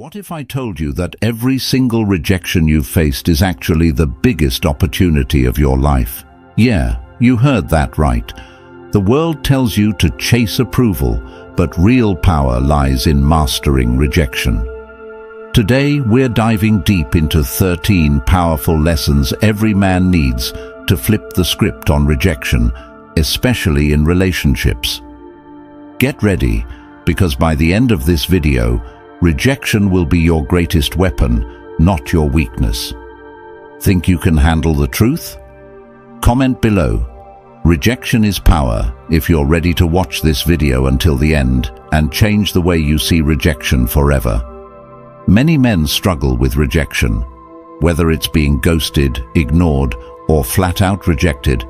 What if I told you that every single rejection you've faced is actually the biggest opportunity of your life? Yeah, you heard that right. The world tells you to chase approval, but real power lies in mastering rejection. Today, we're diving deep into 13 powerful lessons every man needs to flip the script on rejection, especially in relationships. Get ready, because by the end of this video, rejection will be your greatest weapon, not your weakness. Think you can handle the truth? Comment below. Rejection is power if you're ready to watch this video until the end and change the way you see rejection forever. Many men struggle with rejection. Whether it's being ghosted, ignored, or flat out rejected,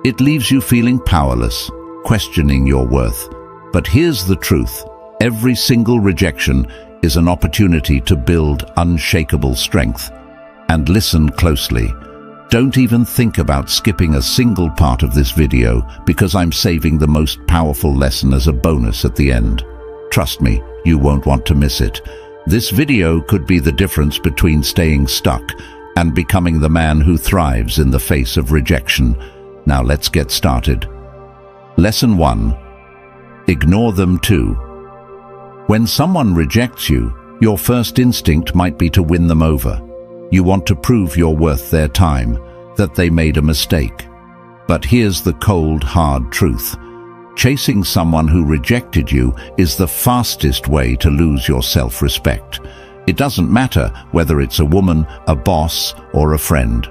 it leaves you feeling powerless, questioning your worth. But here's the truth. Every single rejection is an opportunity to build unshakable strength. And listen closely. Don't even think about skipping a single part of this video, because I'm saving the most powerful lesson as a bonus at the end. Trust me, you won't want to miss it. This video could be the difference between staying stuck and becoming the man who thrives in the face of rejection. Now let's get started. Lesson 1. Ignore them too. When someone rejects you, your first instinct might be to win them over. You want to prove you're worth their time, that they made a mistake. But here's the cold, hard truth. Chasing someone who rejected you is the fastest way to lose your self-respect. It doesn't matter whether it's a woman, a boss, or a friend.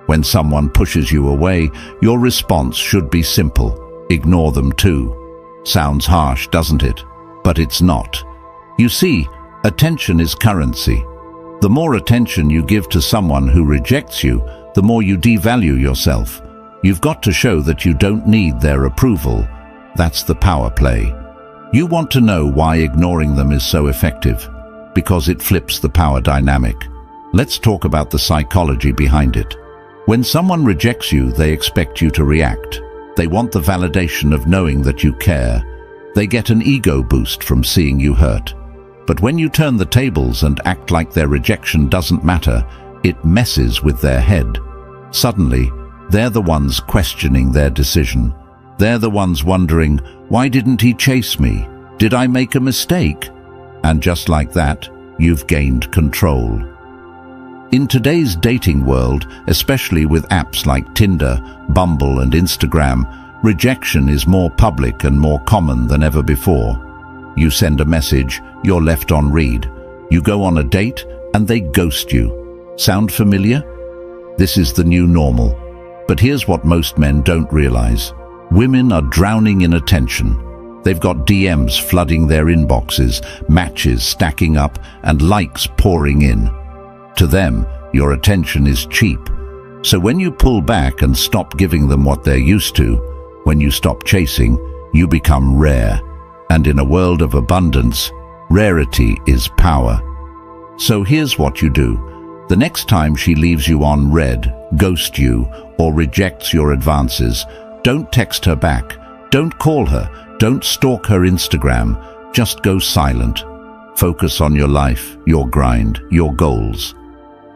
When someone pushes you away, your response should be simple. Ignore them too. Sounds harsh, doesn't it? But it's not. You see, attention is currency. The more attention you give to someone who rejects you, the more you devalue yourself. You've got to show that you don't need their approval. That's the power play. You want to know why ignoring them is so effective? Because it flips the power dynamic. Let's talk about the psychology behind it. When someone rejects you, they expect you to react. They want the validation of knowing that you care. They get an ego boost from seeing you hurt. But when you turn the tables and act like their rejection doesn't matter, it messes with their head. Suddenly, they're the ones questioning their decision. They're the ones wondering, why didn't he chase me? Did I make a mistake? And just like that, you've gained control. In today's dating world, especially with apps like Tinder, Bumble, and Instagram, rejection is more public and more common than ever before. You send a message, you're left on read. You go on a date, and they ghost you. Sound familiar? This is the new normal. But here's what most men don't realize. Women are drowning in attention. They've got DMs flooding their inboxes, matches stacking up, and likes pouring in. To them, your attention is cheap. So when you pull back and stop giving them what they're used to, when you stop chasing, you become rare. And in a world of abundance, rarity is power. So here's what you do. The next time she leaves you on red, ghosts you, or rejects your advances, don't text her back. Don't call her. Don't stalk her Instagram. Just go silent. Focus on your life, your grind, your goals.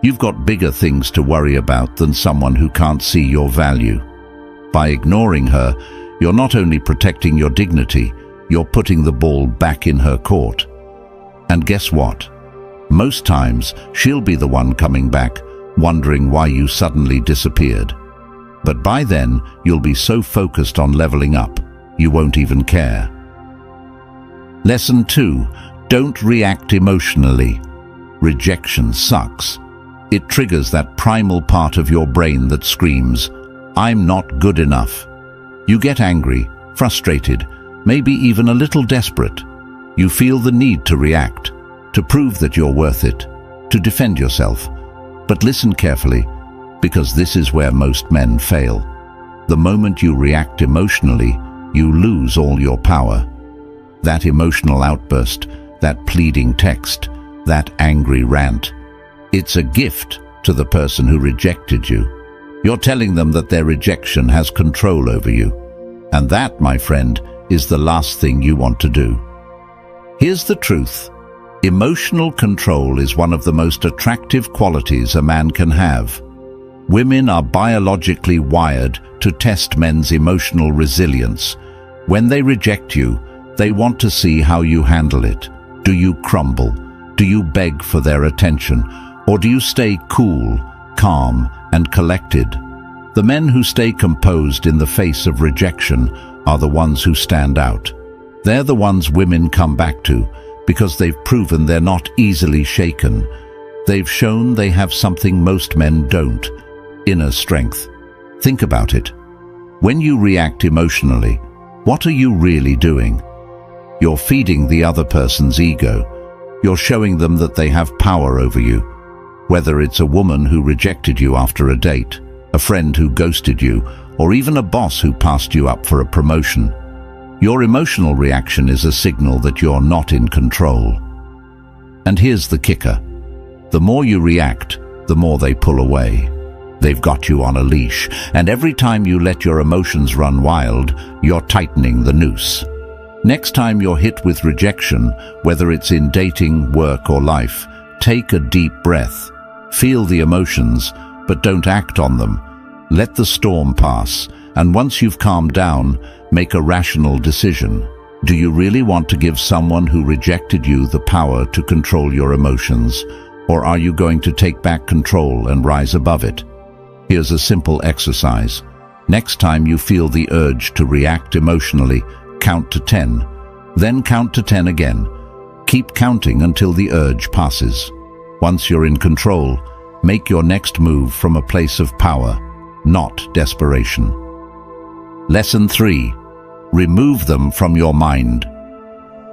You've got bigger things to worry about than someone who can't see your value. By ignoring her, you're not only protecting your dignity, you're putting the ball back in her court. And guess what? Most times, she'll be the one coming back, wondering why you suddenly disappeared. But by then, you'll be so focused on leveling up, you won't even care. Lesson 2. Don't react emotionally. Rejection sucks. It triggers that primal part of your brain that screams, "I'm not good enough." You get angry, frustrated, maybe even a little desperate. You feel the need to react, to prove that you're worth it, to defend yourself. But listen carefully, because this is where most men fail. The moment you react emotionally, you lose all your power. That emotional outburst, that pleading text, that angry rant, it's a gift to the person who rejected you. You're telling them that their rejection has control over you. And that, my friend, is the last thing you want to do. Here's the truth. Emotional control is one of the most attractive qualities a man can have. Women are biologically wired to test men's emotional resilience. When they reject you, they want to see how you handle it. Do you crumble? Do you beg for their attention? Or do you stay cool, calm, and collected? The men who stay composed in the face of rejection are the ones who stand out. They're the ones women come back to because they've proven they're not easily shaken. They've shown they have something most men don't: inner strength. Think about it. When you react emotionally, what are you really doing? You're feeding the other person's ego. You're showing them that they have power over you. Whether it's a woman who rejected you after a date, a friend who ghosted you, or even a boss who passed you up for a promotion, your emotional reaction is a signal that you're not in control. And here's the kicker. The more you react, the more they pull away. They've got you on a leash, and every time you let your emotions run wild, you're tightening the noose. Next time you're hit with rejection, whether it's in dating, work, or life, take a deep breath. Feel the emotions, but don't act on them. Let the storm pass, and once you've calmed down, make a rational decision. Do you really want to give someone who rejected you the power to control your emotions, or are you going to take back control and rise above it? Here's a simple exercise. Next time you feel the urge to react emotionally, count to 10. Then count to 10 again. Keep counting until the urge passes. Once you're in control, make your next move from a place of power, not desperation. Lesson 3. Remove them from your mind.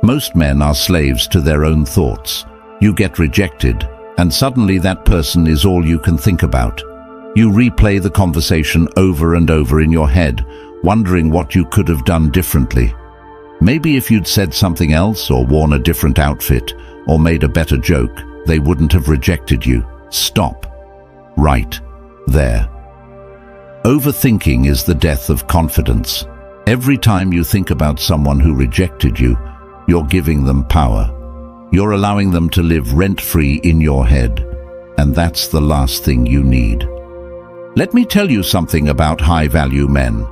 Most men are slaves to their own thoughts. You get rejected, and suddenly that person is all you can think about. You replay the conversation over and over in your head, wondering what you could have done differently. Maybe if you'd said something else, or worn a different outfit, or made a better joke, they wouldn't have rejected you. Stop. Right there. Overthinking is the death of confidence. Every time you think about someone who rejected you, you're giving them power. You're allowing them to live rent-free in your head, and that's the last thing you need. Let me tell you something about high-value men.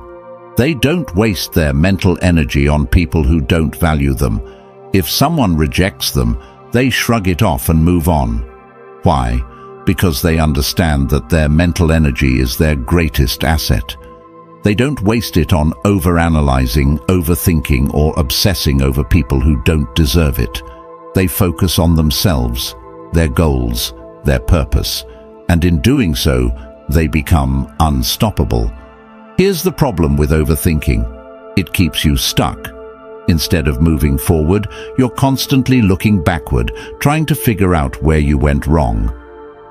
They don't waste their mental energy on people who don't value them. If someone rejects them, they shrug it off and move on. Why? Because they understand that their mental energy is their greatest asset. They don't waste it on overanalyzing, overthinking, or obsessing over people who don't deserve it. They focus on themselves, their goals, their purpose, and in doing so, they become unstoppable. Here's the problem with overthinking. It keeps you stuck. Instead of moving forward, you're constantly looking backward, trying to figure out where you went wrong.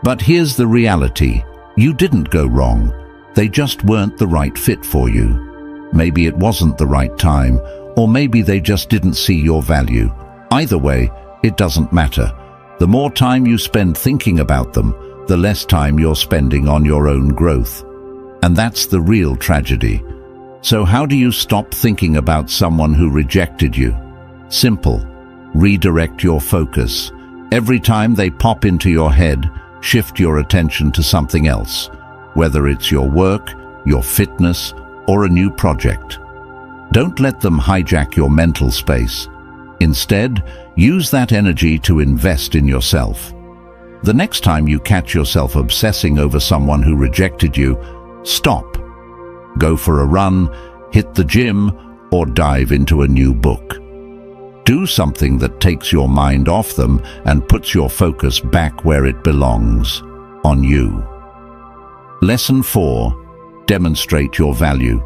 But here's the reality. You didn't go wrong. They just weren't the right fit for you. Maybe it wasn't the right time, or maybe they just didn't see your value. Either way, it doesn't matter. The more time you spend thinking about them, the less time you're spending on your own growth. And that's the real tragedy. So how do you stop thinking about someone who rejected you? Simple. Redirect your focus. Every time they pop into your head, shift your attention to something else, whether it's your work, your fitness, or a new project. Don't let them hijack your mental space. Instead, use that energy to invest in yourself. The next time you catch yourself obsessing over someone who rejected you, stop. Go for a run, hit the gym, or dive into a new book. Do something that takes your mind off them and puts your focus back where it belongs, on you. Lesson 4. Demonstrate your value.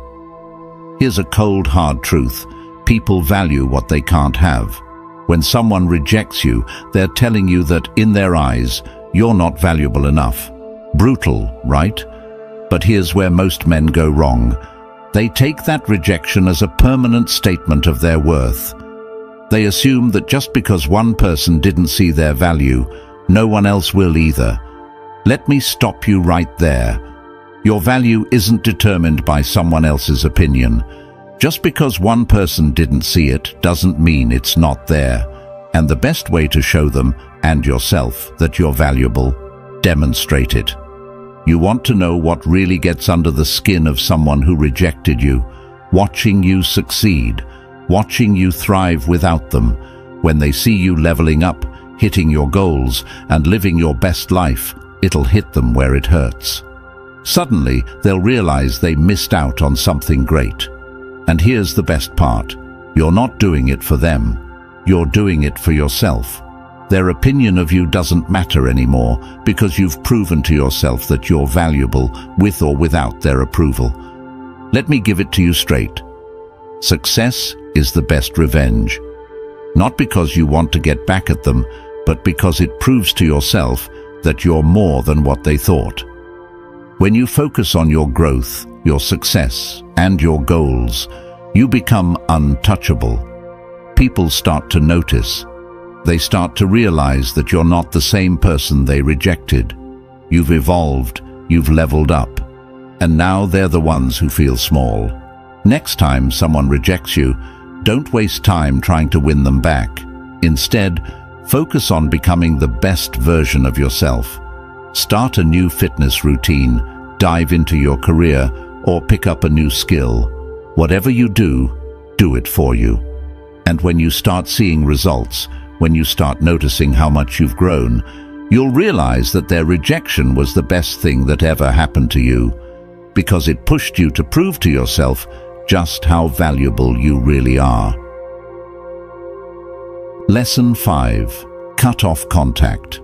Here's a cold, hard truth. People value what they can't have. When someone rejects you, they're telling you that, in their eyes, you're not valuable enough. Brutal, right? But here's where most men go wrong. They take that rejection as a permanent statement of their worth. They assume that just because one person didn't see their value, no one else will either. Let me stop you right there. Your value isn't determined by someone else's opinion. Just because one person didn't see it doesn't mean it's not there. And the best way to show them and yourself that you're valuable, demonstrate it. You want to know what really gets under the skin of someone who rejected you, watching you succeed, watching you thrive without them. When they see you leveling up, hitting your goals, and living your best life, it'll hit them where it hurts. Suddenly, they'll realize they missed out on something great. And here's the best part. You're not doing it for them. You're doing it for yourself. Their opinion of you doesn't matter anymore because you've proven to yourself that you're valuable with or without their approval. Let me give it to you straight. Success is the best revenge. Not because you want to get back at them, but because it proves to yourself that you're more than what they thought. When you focus on your growth, your success, and your goals, you become untouchable. People start to notice. They start to realize that you're not the same person they rejected. You've evolved, you've leveled up, and now they're the ones who feel small. Next time someone rejects you, don't waste time trying to win them back. Instead, focus on becoming the best version of yourself. Start a new fitness routine, dive into your career, or pick up a new skill. Whatever you do it for you. And when you start seeing results, when you start noticing how much you've grown, you'll realize that their rejection was the best thing that ever happened to you, because it pushed you to prove to yourself just how valuable you really are. Lesson 5. Cut off contact.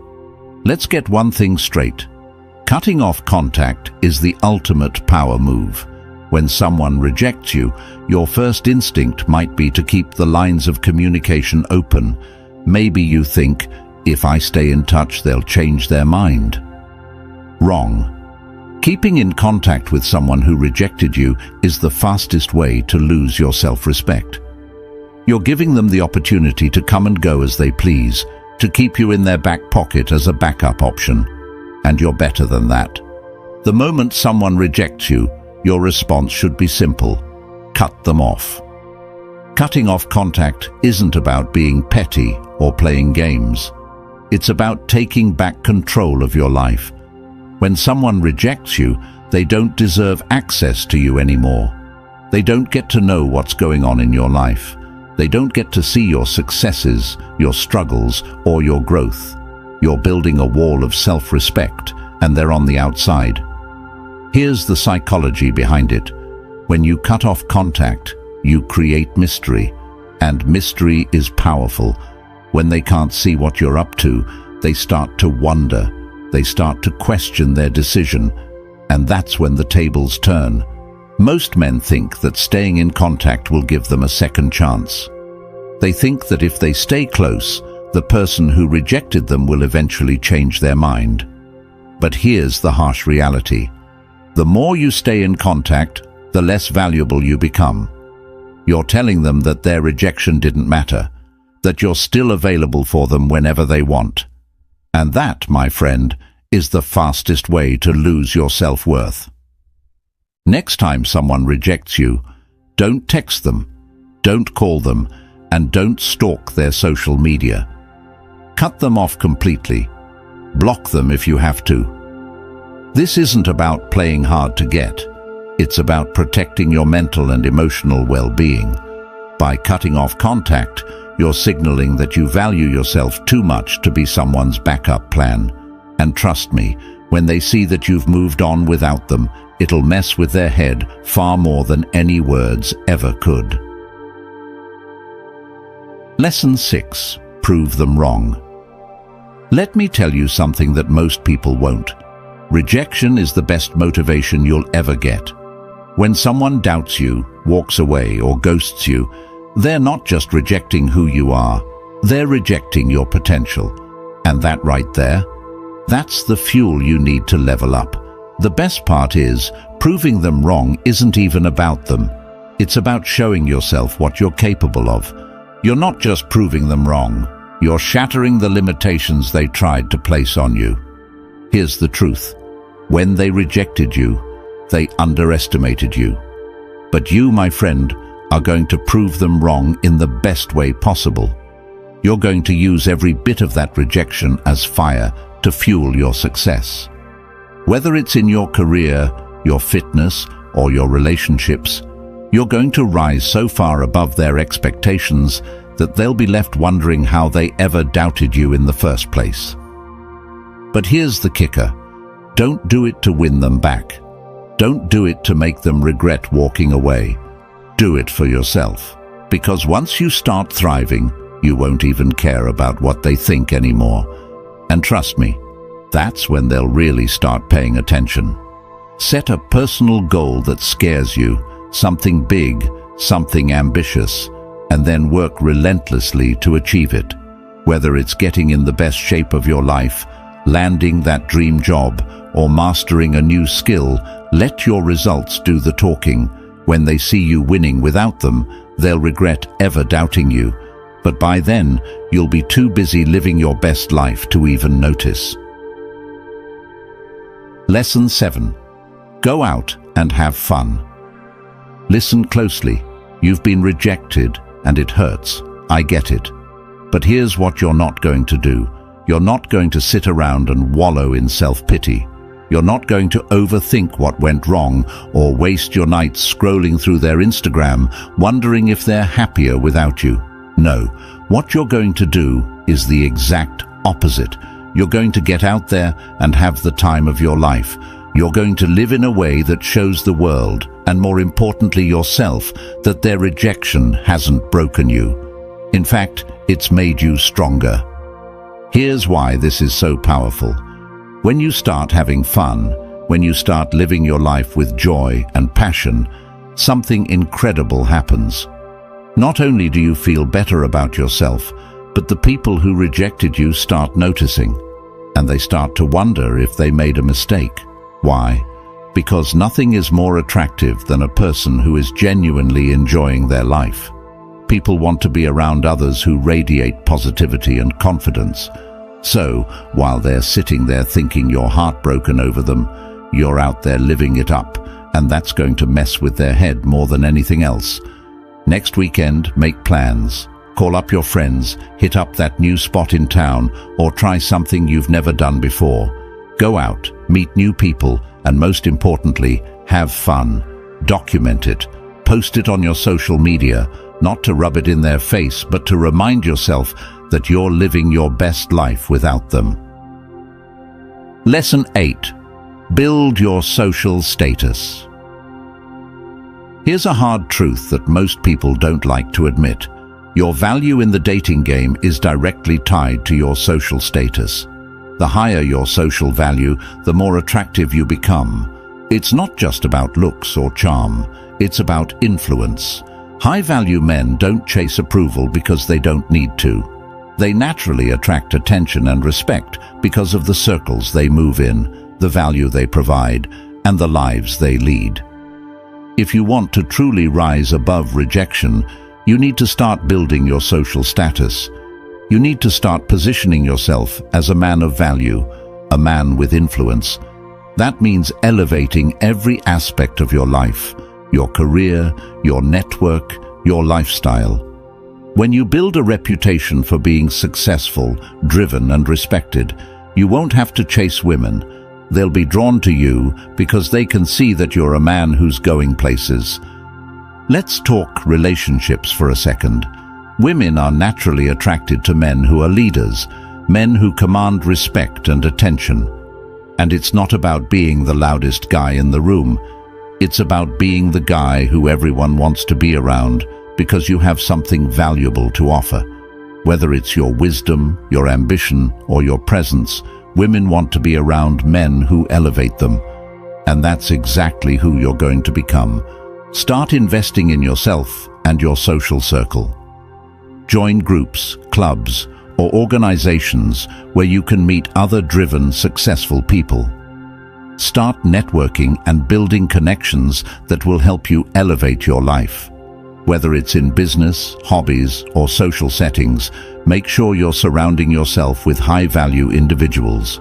Let's get one thing straight. Cutting off contact is the ultimate power move. When someone rejects you, your first instinct might be to keep the lines of communication open. Maybe you think, if I stay in touch, they'll change their mind. Wrong. Keeping in contact with someone who rejected you is the fastest way to lose your self-respect. You're giving them the opportunity to come and go as they please, to keep you in their back pocket as a backup option. And you're better than that. The moment someone rejects you, your response should be simple. Cut them off. Cutting off contact isn't about being petty or playing games. It's about taking back control of your life. When someone rejects you, they don't deserve access to you anymore. They don't get to know what's going on in your life. They don't get to see your successes, your struggles, or your growth. You're building a wall of self-respect, and they're on the outside. Here's the psychology behind it. When you cut off contact, you create mystery, and mystery is powerful. When they can't see what you're up to, they start to wonder. They start to question their decision, and that's when the tables turn. Most men think that staying in contact will give them a second chance. They think that if they stay close, the person who rejected them will eventually change their mind. But here's the harsh reality. The more you stay in contact, the less valuable you become. You're telling them that their rejection didn't matter, that you're still available for them whenever they want. And that, my friend, is the fastest way to lose your self-worth. Next time someone rejects you, don't text them, don't call them, and don't stalk their social media. Cut them off completely. Block them if you have to. This isn't about playing hard to get. It's about protecting your mental and emotional well-being. By cutting off contact, you're signaling that you value yourself too much to be someone's backup plan. And trust me, when they see that you've moved on without them, it'll mess with their head far more than any words ever could. Lesson 6. Prove them wrong. Let me tell you something that most people won't. Rejection is the best motivation you'll ever get. When someone doubts you, walks away, or ghosts you, they're not just rejecting who you are, they're rejecting your potential. And that right there, that's the fuel you need to level up. The best part is, proving them wrong isn't even about them. It's about showing yourself what you're capable of. You're not just proving them wrong, you're shattering the limitations they tried to place on you. Here's the truth. When they rejected you, they underestimated you. But you, my friend, are going to prove them wrong in the best way possible. You're going to use every bit of that rejection as fire to fuel your success. Whether it's in your career, your fitness, or your relationships, you're going to rise so far above their expectations that they'll be left wondering how they ever doubted you in the first place. But here's the kicker. Don't do it to win them back. Don't do it to make them regret walking away. Do it for yourself. Because once you start thriving, you won't even care about what they think anymore. And trust me, that's when they'll really start paying attention. Set a personal goal that scares you, something big, something ambitious, and then work relentlessly to achieve it. Whether it's getting in the best shape of your life, landing that dream job, or mastering a new skill, let your results do the talking. When they see you winning without them, they'll regret ever doubting you. But by then, you'll be too busy living your best life to even notice. Lesson 7. Go out and have fun. Listen closely. You've been rejected, and it hurts. I get it. But here's what you're not going to do. You're not going to sit around and wallow in self-pity. You're not going to overthink what went wrong or waste your nights scrolling through their Instagram, wondering if they're happier without you. No, what you're going to do is the exact opposite. You're going to get out there and have the time of your life. You're going to live in a way that shows the world, and more importantly yourself, that their rejection hasn't broken you. In fact, it's made you stronger. Here's why this is so powerful. When you start having fun, when you start living your life with joy and passion, something incredible happens. Not only do you feel better about yourself, but the people who rejected you start noticing, and they start to wonder if they made a mistake. Why? Because nothing is more attractive than a person who is genuinely enjoying their life. People want to be around others who radiate positivity and confidence. So, while they're sitting there thinking you're heartbroken over them, you're out there living it up, and that's going to mess with their head more than anything else. Next weekend, make plans. Call up your friends, hit up that new spot in town, or try something you've never done before. Go out, meet new people, and most importantly, have fun. Document it. Post it on your social media, not to rub it in their face, but to remind yourself that you're living your best life without them. Lesson 8. Build your social status. Here's a hard truth that most people don't like to admit. Your value in the dating game is directly tied to your social status. The higher your social value, the more attractive you become. It's not just about looks or charm, it's about influence. High-value men don't chase approval because they don't need to. They naturally attract attention and respect because of the circles they move in, the value they provide, and the lives they lead. If you want to truly rise above rejection, you need to start building your social status. You need to start positioning yourself as a man of value, a man with influence. That means elevating every aspect of your life, your career, your network, your lifestyle. When you build a reputation for being successful, driven, and respected, you won't have to chase women. They'll be drawn to you because they can see that you're a man who's going places. Let's talk relationships for a second. Women are naturally attracted to men who are leaders, men who command respect and attention. And it's not about being the loudest guy in the room. It's about being the guy who everyone wants to be around because you have something valuable to offer. Whether it's your wisdom, your ambition, or your presence, women want to be around men who elevate them. And that's exactly who you're going to become. Start investing in yourself and your social circle. Join groups, clubs, or organizations where you can meet other driven, successful people. Start networking and building connections that will help you elevate your life. Whether it's in business, hobbies, or social settings, make sure you're surrounding yourself with high-value individuals.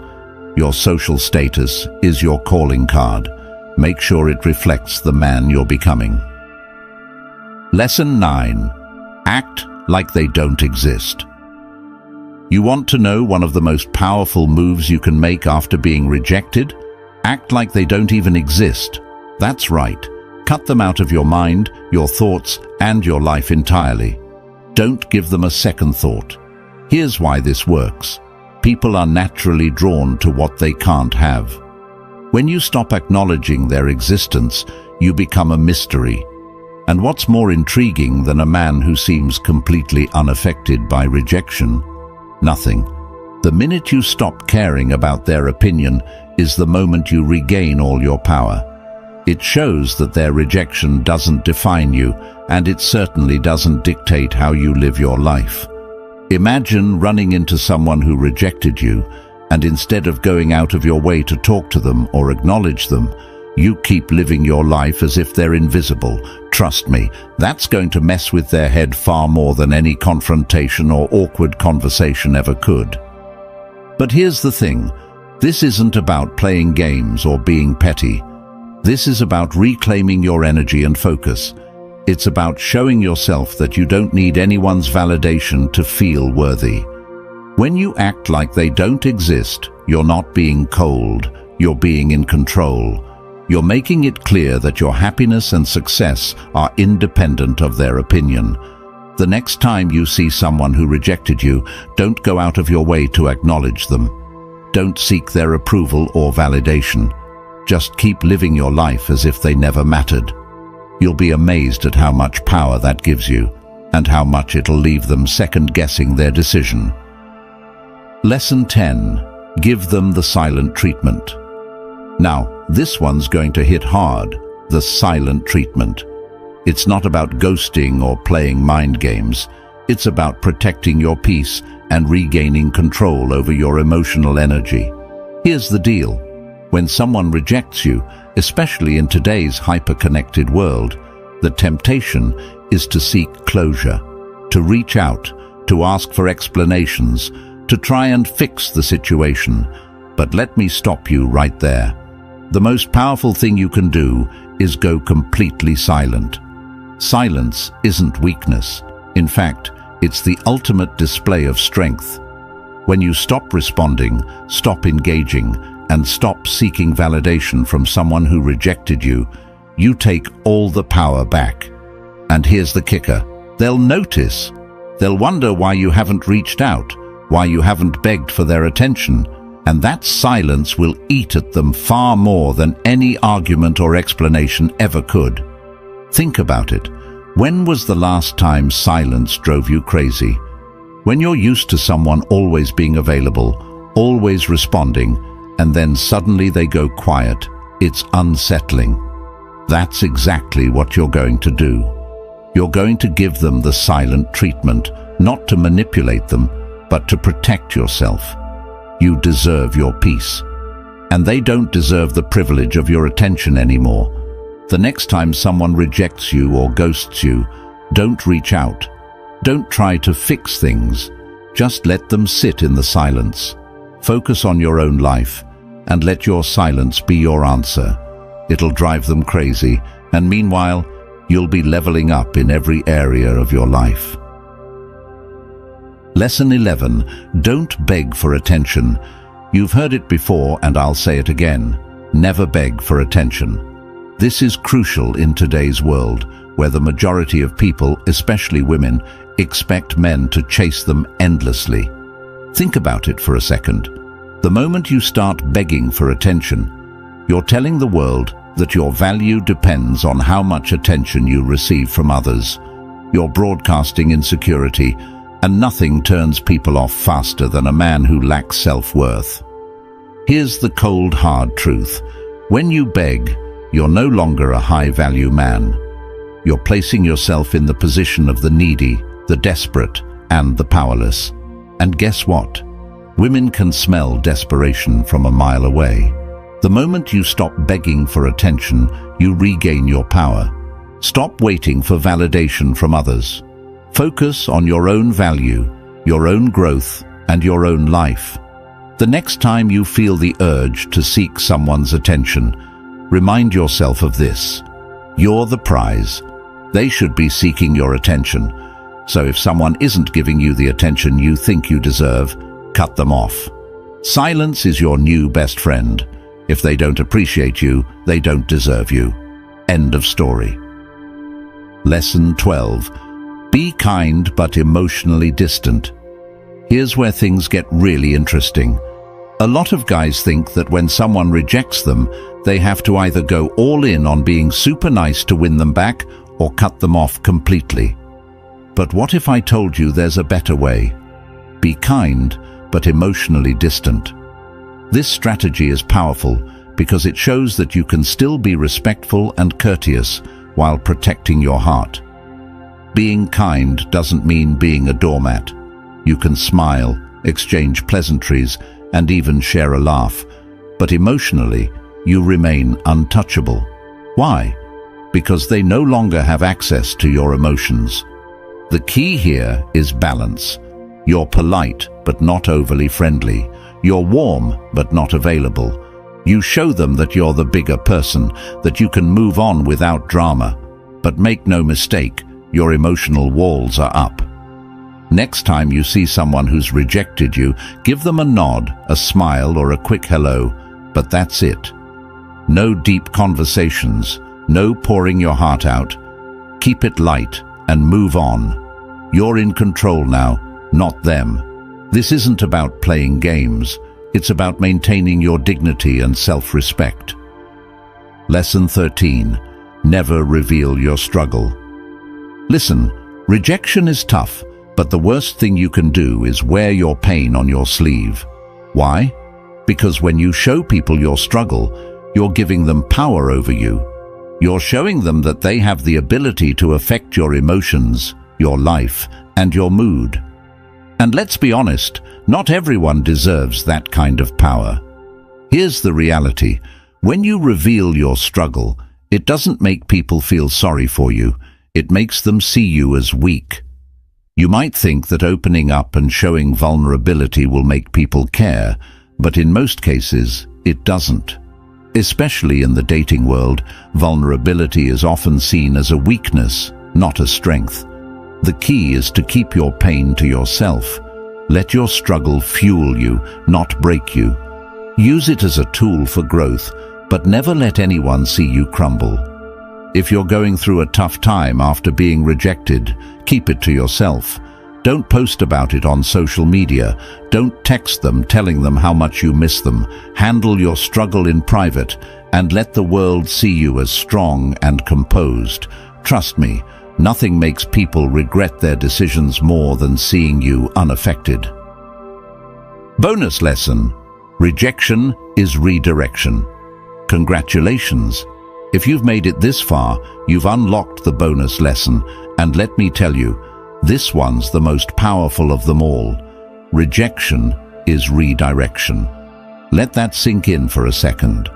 Your social status is your calling card. Make sure it reflects the man you're becoming. Lesson 9. Act like they don't exist. You want to know one of the most powerful moves you can make after being rejected? Act like they don't even exist. That's right. Cut them out of your mind, your thoughts, and your life entirely. Don't give them a second thought. Here's why this works. People are naturally drawn to what they can't have. When you stop acknowledging their existence, you become a mystery. And what's more intriguing than a man who seems completely unaffected by rejection? Nothing. The minute you stop caring about their opinion is the moment you regain all your power. It shows that their rejection doesn't define you, and it certainly doesn't dictate how you live your life. Imagine running into someone who rejected you, and instead of going out of your way to talk to them or acknowledge them, you keep living your life as if they're invisible. Trust me, that's going to mess with their head far more than any confrontation or awkward conversation ever could. But here's the thing, this isn't about playing games or being petty. This is about reclaiming your energy and focus. It's about showing yourself that you don't need anyone's validation to feel worthy. When you act like they don't exist, you're not being cold, you're being in control. You're making it clear that your happiness and success are independent of their opinion. The next time you see someone who rejected you, don't go out of your way to acknowledge them. Don't seek their approval or validation. Just keep living your life as if they never mattered. You'll be amazed at how much power that gives you, and how much it'll leave them second-guessing their decision. Lesson 10. Give them the silent treatment. Now, this one's going to hit hard, the silent treatment. It's not about ghosting or playing mind games. It's about protecting your peace and regaining control over your emotional energy. Here's the deal. When someone rejects you, especially in today's hyper-connected world, the temptation is to seek closure, to reach out, to ask for explanations, to try and fix the situation. But let me stop you right there. The most powerful thing you can do is go completely silent. Silence isn't weakness. In fact, it's the ultimate display of strength. When you stop responding, stop engaging, and stop seeking validation from someone who rejected you, you take all the power back. And here's the kicker. They'll notice. They'll wonder why you haven't reached out, why you haven't begged for their attention, and that silence will eat at them far more than any argument or explanation ever could. Think about it. When was the last time silence drove you crazy? When you're used to someone always being available, always responding, and then suddenly they go quiet, it's unsettling. That's exactly what you're going to do. You're going to give them the silent treatment, not to manipulate them, but to protect yourself. You deserve your peace. And they don't deserve the privilege of your attention anymore. The next time someone rejects you or ghosts you, don't reach out. Don't try to fix things. Just let them sit in the silence. Focus on your own life, and let your silence be your answer. It'll drive them crazy, and meanwhile, you'll be leveling up in every area of your life. Lesson 11. Don't beg for attention. You've heard it before, and I'll say it again. Never beg for attention. This is crucial in today's world, where the majority of people, especially women, expect men to chase them endlessly. Think about it for a second. The moment you start begging for attention, you're telling the world that your value depends on how much attention you receive from others. You're broadcasting insecurity, and nothing turns people off faster than a man who lacks self-worth. Here's the cold, hard truth. When you beg, you're no longer a high-value man. You're placing yourself in the position of the needy, the desperate, and the powerless. And guess what? Women can smell desperation from a mile away. The moment you stop begging for attention, you regain your power. Stop waiting for validation from others. Focus on your own value, your own growth, and your own life. The next time you feel the urge to seek someone's attention, remind yourself of this. You're the prize. They should be seeking your attention. So if someone isn't giving you the attention you think you deserve, cut them off. Silence is your new best friend. If they don't appreciate you, they don't deserve you. End of story. Lesson 12. Be kind but emotionally distant. Here's where things get really interesting. A lot of guys think that when someone rejects them, they have to either go all in on being super nice to win them back or cut them off completely. But what if I told you there's a better way? Be kind but emotionally distant. This strategy is powerful because it shows that you can still be respectful and courteous while protecting your heart. Being kind doesn't mean being a doormat. You can smile, exchange pleasantries, and even share a laugh, but emotionally, you remain untouchable. Why? Because they no longer have access to your emotions. The key here is balance. You're polite, but not overly friendly. You're warm, but not available. You show them that you're the bigger person, that you can move on without drama. But make no mistake, your emotional walls are up. Next time you see someone who's rejected you, give them a nod, a smile, or a quick hello, but that's it. No deep conversations, no pouring your heart out. Keep it light and move on. You're in control now, not them. This isn't about playing games. It's about maintaining your dignity and self-respect. Lesson 13. Never reveal your struggle. Listen, rejection is tough, but the worst thing you can do is wear your pain on your sleeve. Why? Because when you show people your struggle, you're giving them power over you. You're showing them that they have the ability to affect your emotions, your life, and your mood. And let's be honest, not everyone deserves that kind of power. Here's the reality. When you reveal your struggle, it doesn't make people feel sorry for you. It makes them see you as weak. You might think that opening up and showing vulnerability will make people care, but in most cases, it doesn't. Especially in the dating world, vulnerability is often seen as a weakness, not a strength. The key is to keep your pain to yourself. Let your struggle fuel you, not break you. Use it as a tool for growth, but never let anyone see you crumble. If you're going through a tough time after being rejected, keep it to yourself. Don't post about it on social media. Don't text them telling them how much you miss them. Handle your struggle in private and let the world see you as strong and composed. Trust me, nothing makes people regret their decisions more than seeing you unaffected. Bonus lesson: rejection is redirection. Congratulations! If you've made it this far, you've unlocked the bonus lesson, and let me tell you, this one's the most powerful of them all. Rejection is redirection. Let that sink in for a second.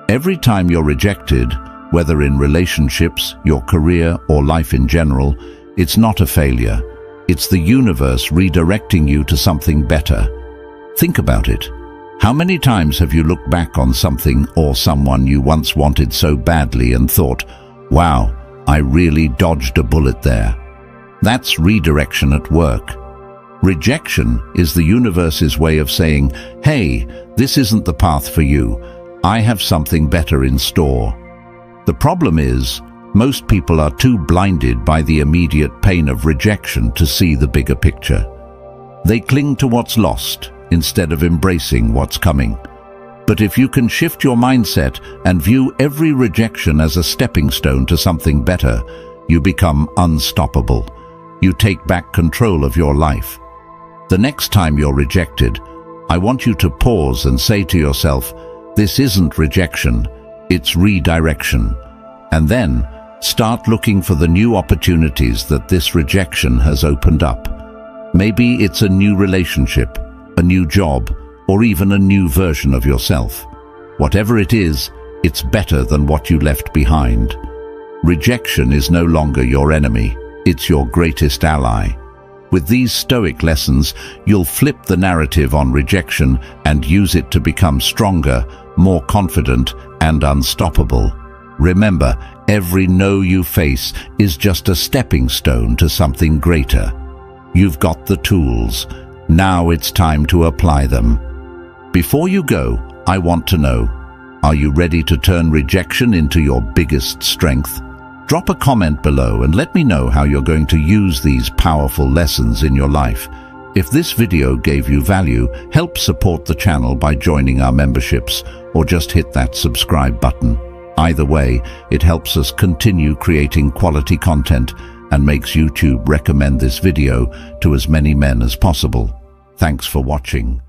Every time you're rejected, whether in relationships, your career, or life in general, it's not a failure. It's the universe redirecting you to something better. Think about it. How many times have you looked back on something or someone you once wanted so badly and thought, wow, I really dodged a bullet there? That's redirection at work. Rejection is the universe's way of saying, hey, this isn't the path for you. I have something better in store. The problem is, most people are too blinded by the immediate pain of rejection to see the bigger picture. They cling to what's lost instead of embracing what's coming. But if you can shift your mindset and view every rejection as a stepping stone to something better, you become unstoppable. You take back control of your life. The next time you're rejected, I want you to pause and say to yourself, this isn't rejection, it's redirection. And then start looking for the new opportunities that this rejection has opened up. Maybe it's a new relationship, a new job, or even a new version of yourself. Whatever it is, it's better than what you left behind. Rejection is no longer your enemy, it's your greatest ally. With these Stoic lessons, you'll flip the narrative on rejection and use it to become stronger, more confident, and unstoppable. Remember, every no you face is just a stepping stone to something greater. You've got the tools. Now it's time to apply them. Before you go, I want to know, are you ready to turn rejection into your biggest strength? Drop a comment below and let me know how you're going to use these powerful lessons in your life. If this video gave you value, help support the channel by joining our memberships or just hit that subscribe button. Either way, it helps us continue creating quality content and makes YouTube recommend this video to as many men as possible. Thanks for watching.